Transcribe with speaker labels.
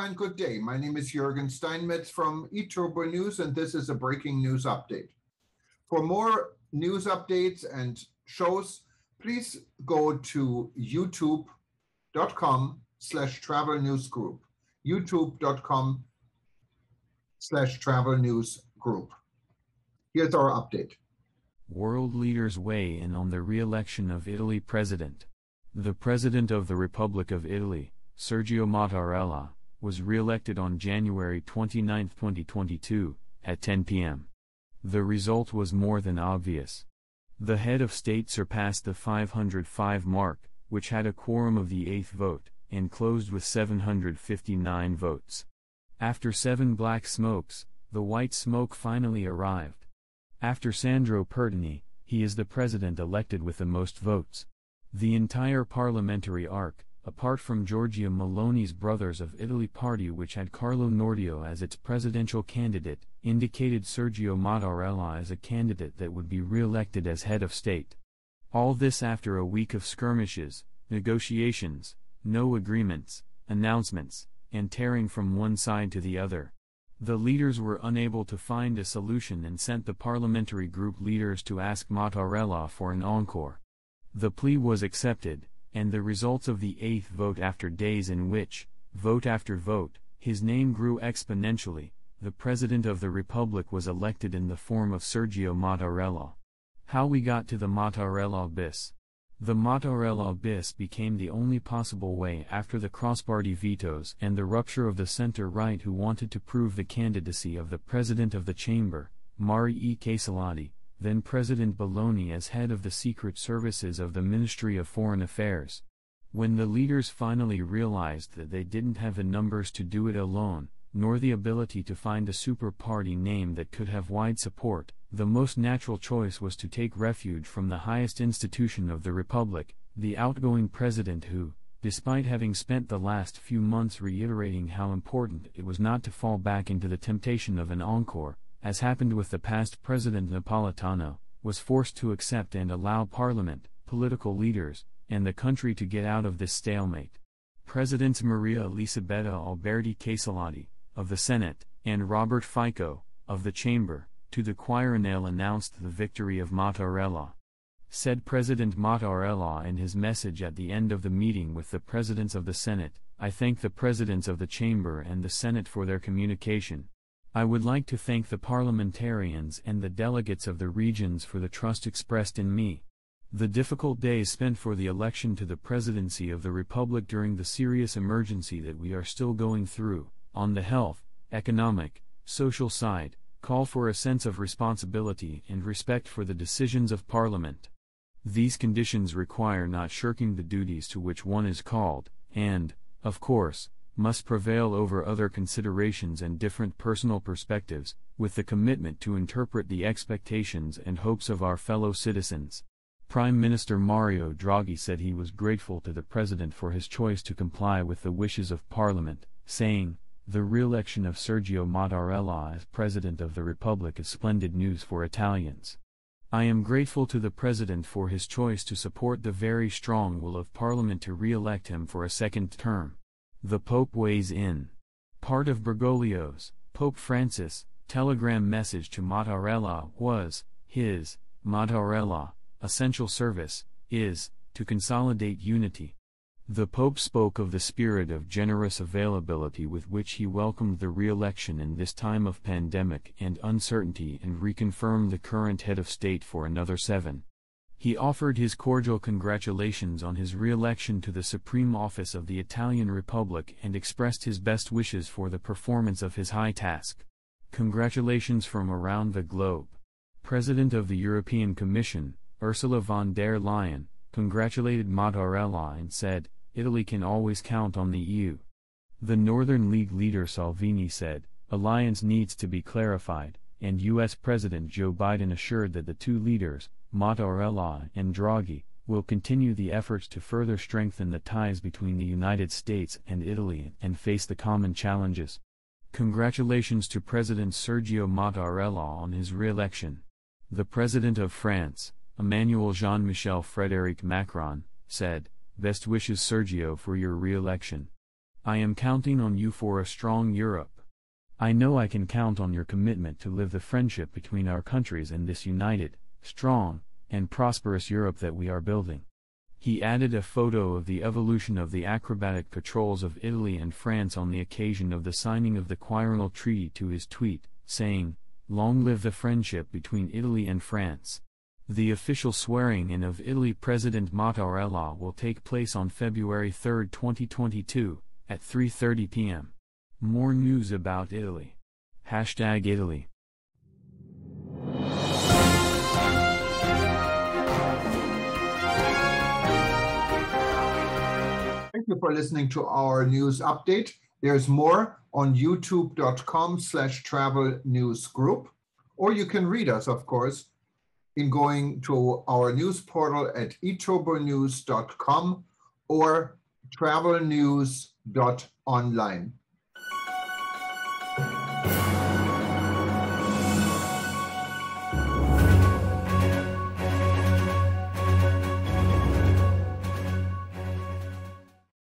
Speaker 1: Aloha and good day. My name is Jürgen Steinmetz from eTurboNews, and this is a breaking news update. For more news updates and shows, please go to youtube.com/travel news group. youtube.com/travel news group. Here's our update.
Speaker 2: World leaders weigh in on the re-election of Italy president. The President of the Republic of Italy, Sergio Mattarella, was re-elected on January 29, 2022, at 10 p.m. The result was more than obvious. The head of state surpassed the 505 mark, which had a quorum of the eighth vote, and closed with 759 votes. After 7 black smokes, the white smoke finally arrived. After Sandro Pertini, he is the president elected with the most votes. The entire parliamentary arc, apart from Giorgia Meloni's Brothers of Italy party, which had Carlo Nordio as its presidential candidate, indicated Sergio Mattarella as a candidate that would be re-elected as head of state. All this after a week of skirmishes, negotiations, no agreements, announcements, and tearing from one side to the other. The leaders were unable to find a solution and sent the parliamentary group leaders to ask Mattarella for an encore. The plea was accepted, and the results of the eighth vote, after days in which, vote after vote, his name grew exponentially, the President of the Republic was elected in the form of Sergio Mattarella. How we got to the Mattarella bis. The Mattarella bis became the only possible way after the cross-party vetoes and the rupture of the center-right, who wanted to prove the candidacy of the President of the Chamber, Mari E. Casalati, then President Belloni, as head of the secret services of the Ministry of Foreign Affairs. When the leaders finally realized that they didn't have the numbers to do it alone, nor the ability to find a super-party name that could have wide support, the most natural choice was to take refuge from the highest institution of the Republic, the outgoing president, who, despite having spent the last few months reiterating how important it was not to fall back into the temptation of an encore, as happened with the past President Napolitano, was forced to accept and allow Parliament, political leaders, and the country to get out of this stalemate. Presidents Maria Elisabetta Alberti Casalati, of the Senate, and Robert Fico, of the Chamber, to the Quirinale announced the victory of Mattarella. Said President Mattarella in his message at the end of the meeting with the presidents of the Senate, "I thank the presidents of the Chamber and the Senate for their communication. I would like to thank the parliamentarians and the delegates of the regions for the trust expressed in me. The difficult days spent for the election to the presidency of the Republic during the serious emergency that we are still going through, on the health, economic, social side, call for a sense of responsibility and respect for the decisions of Parliament. These conditions require not shirking the duties to which one is called, and, of course, must prevail over other considerations and different personal perspectives, with the commitment to interpret the expectations and hopes of our fellow citizens." Prime Minister Mario Draghi said he was grateful to the President for his choice to comply with the wishes of Parliament, saying, "The re-election of Sergio Mattarella as President of the Republic is splendid news for Italians. I am grateful to the President for his choice to support the very strong will of Parliament to re-elect him for a second term." The Pope weighs in. Part of Bergoglio's, Pope Francis, telegram message to Mattarella was, his, Mattarella, essential service, is, to consolidate unity. The Pope spoke of the spirit of generous availability with which he welcomed the re-election in this time of pandemic and uncertainty, and reconfirmed the current head of state for another 7. He offered his cordial congratulations on his re-election to the supreme office of the Italian Republic and expressed his best wishes for the performance of his high task. Congratulations from around the globe. President of the European Commission, Ursula von der Leyen, congratulated Mattarella and said, "Italy can always count on the EU." The Northern League leader Salvini said, "Alliance needs to be clarified," and U.S. President Joe Biden assured that the two leaders, Mattarella and Draghi, will continue the efforts to further strengthen the ties between the United States and Italy and face the common challenges. Congratulations to President Sergio Mattarella on his re-election. The President of France, Emmanuel Jean-Michel Frédéric Macron, said, "Best wishes Sergio for your re-election." I am counting on you for a strong Europe. I know I can count on your commitment to live the friendship between our countries in this united, strong, and prosperous Europe that we are building." He added a photo of the evolution of the acrobatic patrols of Italy and France on the occasion of the signing of the Quirinal Treaty to his tweet, saying, "Long live the friendship between Italy and France." The official swearing-in of Italy President Mattarella will take place on February 3, 2022, at 3:30 p.m. More news about Italy. #Italy.
Speaker 1: Thank you for listening to our news update. There's more on youtube.com/travel news group, or you can read us, of course, in going to our news portal at eTurboNews.com or travelnews.online.